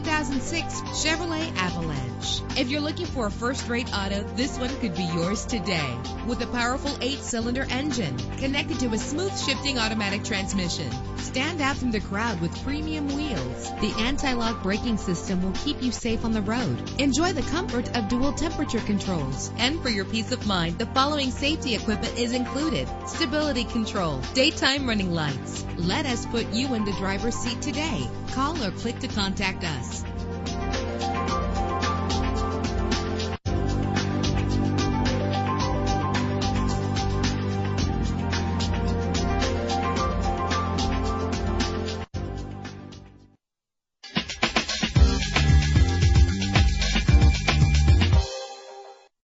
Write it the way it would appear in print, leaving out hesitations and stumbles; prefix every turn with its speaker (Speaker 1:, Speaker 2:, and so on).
Speaker 1: 2006 Chevrolet Avalanche. If you're looking for a first-rate auto, this one could be yours today. With a powerful 8-cylinder engine connected to a smooth shifting automatic transmission. Stand out from the crowd with premium wheels. The anti-lock braking system will keep you safe on the road. Enjoy the comfort of dual temperature controls. And for your peace of mind, the following safety equipment is included: stability control, daytime running lights. Let us put you in the driver's seat today. Call or click to contact us.